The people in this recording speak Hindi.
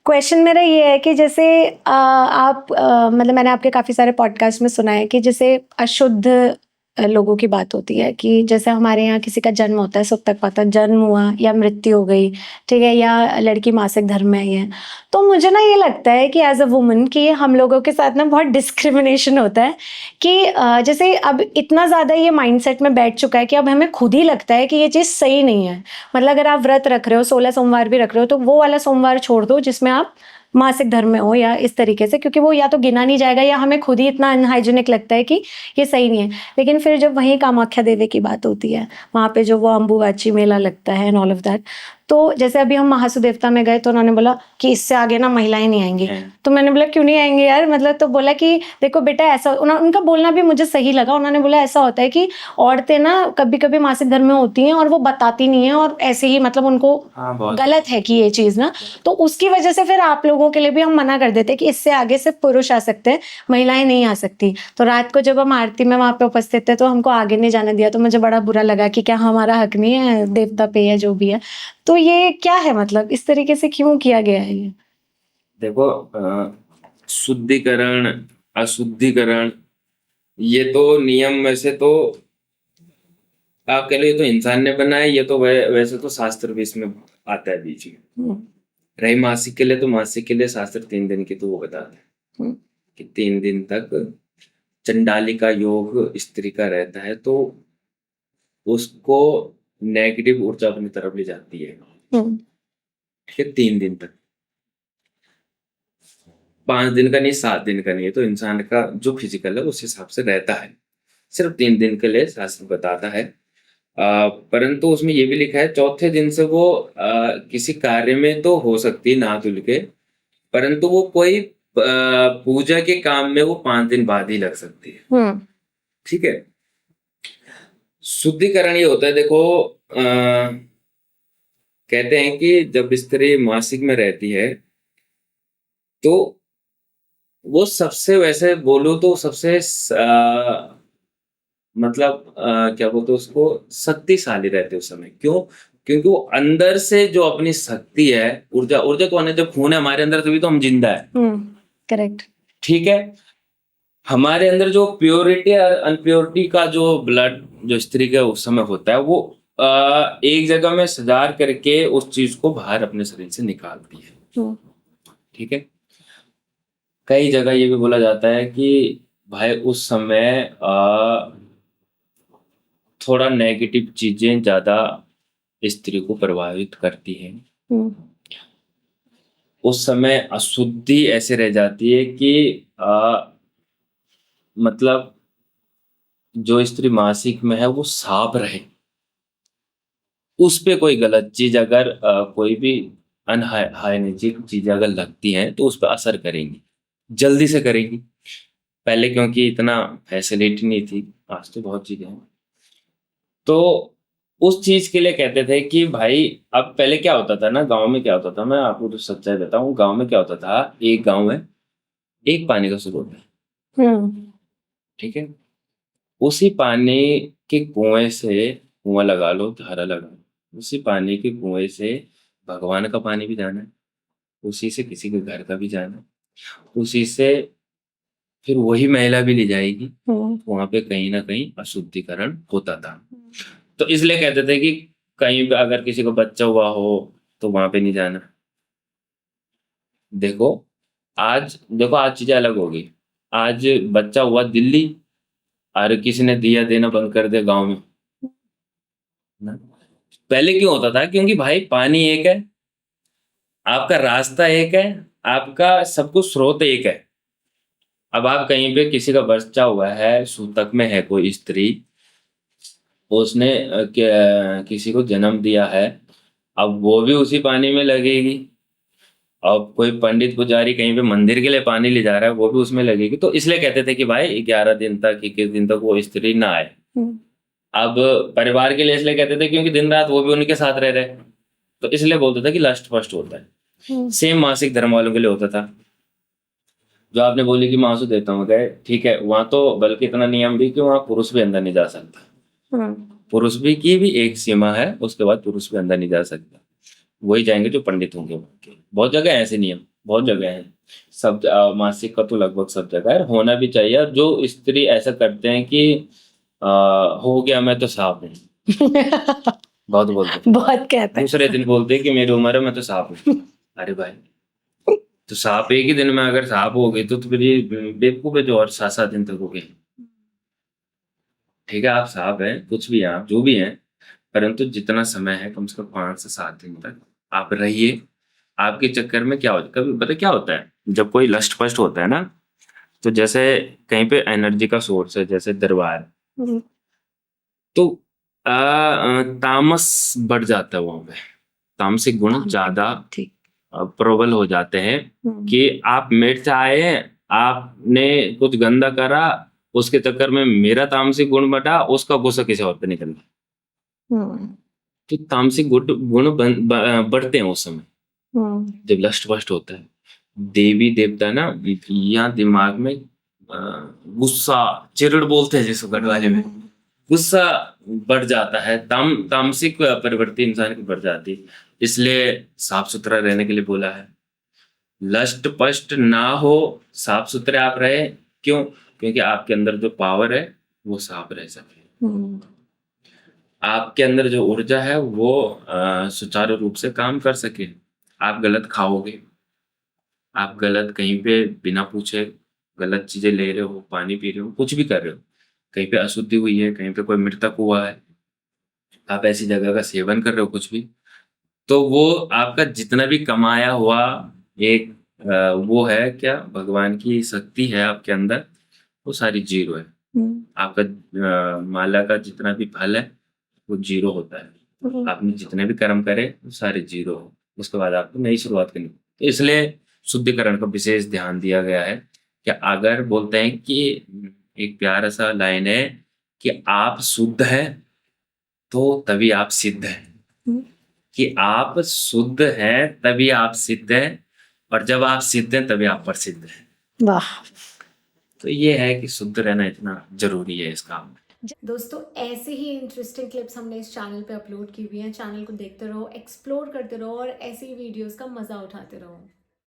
क्वेश्चन मेरा ये है कि जैसे आप मतलब मैंने आपके काफ़ी सारे पॉडकास्ट में सुना है कि जैसे अशुद्ध लोगों की बात होती है कि जैसे हमारे यहाँ किसी का जन्म होता है, सुतक-पातक जन्म हुआ या मृत्यु हो गई, ठीक है? या लड़की मासिक धर्म में आई है। तो मुझे ना ये लगता है कि एज़ अ वुमन कि हम लोगों के साथ ना बहुत डिस्क्रिमिनेशन होता है कि जैसे अब इतना ज़्यादा ये माइंडसेट में बैठ चुका है कि अब हमें खुद ही लगता है कि ये चीज़ सही नहीं है। मतलब अगर आप व्रत रख रहे हो, 16 सोमवार भी रख रहे हो, तो वो वाला सोमवार छोड़ दो जिसमें आप मासिक धर्म में हो या इस तरीके से, क्योंकि वो या तो गिना नहीं जाएगा या हमें खुद ही इतना अनहाइजीनिक लगता है कि ये सही नहीं है। लेकिन फिर जब वहीं कामाख्या देवी की बात होती है, वहाँ पे जो वो अम्बुबाची मेला लगता है एंड ऑल ऑफ दैट, तो जैसे अभी हम महासु देवता में गए तो उन्होंने बोला कि इससे आगे ना महिलाएं नहीं आएंगी। तो मैंने बोला क्यों नहीं आएंगी यार, मतलब तो बोला कि देखो बेटा ऐसा, उनका बोलना भी मुझे सही लगा। उन्होंने बोला ऐसा होता है कि औरतें ना कभी कभी मासिक धर्म में होती हैं और वो बताती नहीं है और ऐसे ही मतलब उनको गलत है कि ये चीज ना, तो उसकी वजह से फिर आप लोगों के लिए भी हम मना कर देते हैं कि इससे आगे सिर्फ पुरुष आ सकते हैं, महिलाएं नहीं आ सकती। तो रात को जब हम आरती में वहां पे उपस्थित थे तो हमको आगे नहीं जाने दिया, तो मुझे बड़ा बुरा लगा कि क्या हमारा हक नहीं है, देवता पे है जो भी है। तो ये क्या है, मतलब इस तरीके से क्यों किया गया है ये? देखो, शुद्धिकरण अशुद्धिकरण ये तो नियम में से तो आप कह लो ये तो इंसान ने बनाया, ये तो वैसे तो शास्त्र भी इसमें आता है बीच में। रही मासिक के लिए, तो मासिक के लिए शास्त्र 3 दिन की तो वो बताता है कि 3 दिन तक चंडाली का योग स्त्री का रहता है, तो उसको नेगेटिव ऊर्जा अपनी तरफ ले जाती है। ठीक है, 3 दिन तक, 5 दिन का नहीं, 7 दिन का नहीं है, तो इंसान का जो फिजिकल है उस हिसाब से रहता है। सिर्फ 3 दिन के लिए शास्त्र बताता है। परंतु उसमें ये भी लिखा है चौथे दिन से वो किसी कार्य में तो हो सकती है नहा धुल के, परंतु वो कोई पूजा के काम में वो 5 दिन बाद ही लग सकती है। ठीक है। शुद्धिकरण ये होता है, देखो कहते हैं कि जब स्त्री मासिक में रहती है तो वो सबसे, वैसे बोलो तो सबसे मतलब क्या बोलते हैं उसको, शक्तिशाली रहते उस समय। क्यों? क्योंकि वो अंदर से जो अपनी शक्ति है, ऊर्जा ऊर्जा तो आने, जब खून है हमारे अंदर तभी तो हम जिंदा है। करेक्ट। ठीक है। हमारे अंदर जो प्योरिटी और अनप्योरिटी का जो ब्लड जो स्त्री का उस समय होता है, वो एक जगह में सजार करके उस चीज को बाहर अपने शरीर से निकालती है। ठीक है। कई जगह ये भी बोला जाता है कि भाई उस समय थोड़ा नेगेटिव चीजें ज्यादा स्त्री को प्रभावित करती हैं। उस समय अशुद्धि ऐसे रह जाती है कि मतलब जो स्त्री मासिक में है वो साफ रहे, उस पे कोई गलत चीज अगर कोई भी अनहाइजीनिक चीज अगर लगती हैं तो उस पर असर करेंगी, जल्दी से करेंगी। पहले क्योंकि इतना फैसिलिटी नहीं थी, आज तो बहुत चीजें हैं, तो उस चीज के लिए कहते थे कि भाई अब पहले क्या होता था ना, गांव में क्या होता था, मैं आपको तो सच्चाई बताऊं, गांव में क्या होता था, एक गांव है, एक पानी का स्रोत है। ठीक है। उसी पानी के कुएं से, कुआं लगा लो, धारा लगा लो, उसी पानी के कुएं से भगवान का पानी भी जाना है, उसी से किसी के घर का भी जाना है, उसी से फिर वही महिला भी ले जाएगी। वहां पे कहीं ना कहीं अशुद्धिकरण होता था। तो इसलिए कहते थे कि कहीं पे अगर किसी को बच्चा हुआ हो तो वहां पे नहीं जाना। देखो आज चीजें अलग हो गई। आज बच्चा हुआ दिल्ली और किसी ने दिया देना बंद कर दिया गांव में ना। पहले क्यों होता था? क्योंकि भाई पानी एक है, आपका रास्ता एक है, आपका सब कुछ स्रोत एक है। अब आप कहीं पे किसी का बच्चा हुआ है, सूतक में है कोई स्त्री, उसने किसी को जन्म दिया है, अब वो भी उसी पानी में लगेगी। अब कोई पंडित पुजारी कहीं पे मंदिर के लिए पानी ले जा रहा है, वो भी उसमें लगेगी। तो इसलिए कहते थे कि भाई 11 दिन तक, 21 दिन तक वो स्त्री ना आए। अब परिवार के लिए इसलिए कहते थे क्योंकि दिन रात वो भी उनके साथ रह रहे, तो इसलिए बोलते थे कि लस्ट फर्स्ट होता है। सेम मासिक धर्म वालों के लिए होता था। जो आपने बोली कि मासू देता हूँ गए, ठीक है, वहां तो बल्कि इतना नियम भी कि वहां पुरुष भी अंदर नहीं जा सकता। पुरुष भी की भी एक सीमा है, उसके बाद पुरुष भी अंदर नहीं जा सकता। वही जाएंगे जो पंडित होंगे। बहुत जगह ऐसे नियम। बहुत जगह है। सब मासिक का तो लगभग सब जगह है, होना भी चाहिए। और जो स्त्री ऐसा करते हैं कि हो गया मैं तो साफ हूँ, बहुत बोलते हैं। बहुत कहते हैं। दूसरे दिन बोलते हैं कि मेरी उम्र है मैं तो साफ हूँ। अरे भाई, तो साफ एक ही दिन में अगर साफ हो गई तो फिर ये बेवकूफ है जो और 7-7 दिन तक हो गए। ठीक है, आप साफ हैं, कुछ भी हैं आप, जो भी हैं, परंतु जितना समय है कम से कम 5 से 7 दिन तक आप रहिए। आपके चक्कर में क्या होता है, कभी पता है क्या होता है, जब कोई लस्ट फस्ट होता है ना, तो जैसे कहीं पे एनर्जी का सोर्स है, जैसे दरबार, हम्म, तो तामस बढ़ जाता है वहां पे, तामसिक गुण तामसिक, ज्यादा ठीक। प्रबल हो जाते हैं कि आप मिर्च आए, आपने कुछ गंदा करा, उसके चक्कर में मेरा तामसिक गुण बढ़ा, उसका गुस्सा किसी और पे निकल गया। हम्म, तो तामसिक गुण बढ़ते हैं उस समय जब लस्ट फस्ट होता है। देवी देवता ना यहाँ दिमाग में गुस्सा, चिरड़ बोलते हैं जिसको गढ़वाले में, गुस्सा बढ़ जाता है, तामसिक प्रवृत्ति इंसान की बढ़ जाती है। इसलिए साफ सुथरा रहने के लिए बोला है, लस्ट पस्ट ना हो, साफ सुथरे आप रहे। क्यों? क्योंकि आपके अंदर जो पावर है वो साफ रह सके, आपके अंदर जो ऊर्जा है वो सुचारू रूप से काम कर सके। आप गलत खाओगे, आप गलत कहीं पे बिना पूछे गलत चीजें ले रहे हो, पानी पी रहे हो, कुछ भी कर रहे हो, कहीं पे अशुद्धि हुई है, कहीं पे कोई मृतक हुआ है, आप ऐसी जगह का सेवन कर रहे हो कुछ भी, तो वो आपका जितना भी कमाया हुआ एक वो है क्या, भगवान की शक्ति है आपके अंदर, वो सारी जीरो है। आपका माला का जितना भी फल है वो जीरो होता है। आपने जितने भी कर्म करे वो सारे जीरो है, उसके बाद आपको नई शुरुआत करनी। तो इसलिए शुद्धिकरण का विशेष ध्यान दिया गया है कि अगर बोलते हैं कि एक प्यारा सा लाइन है कि आप शुद्ध है तो तभी आप सिद्ध हैं, कि आप शुद्ध हैं तभी आप सिद्ध हैं, और जब आप सिद्ध हैं तभी आप प्रसिद्ध हैं। वाह। तो ये है कि शुद्ध रहना इतना जरूरी है इस काम में। दोस्तों, ऐसे ही इंटरेस्टिंग क्लिप्स हमने इस चैनल पे अपलोड की हुई हैं। चैनल को देखते रहो, एक्सप्लोर करते रहो और ऐसी वीडियोस का मजा उठाते रहो।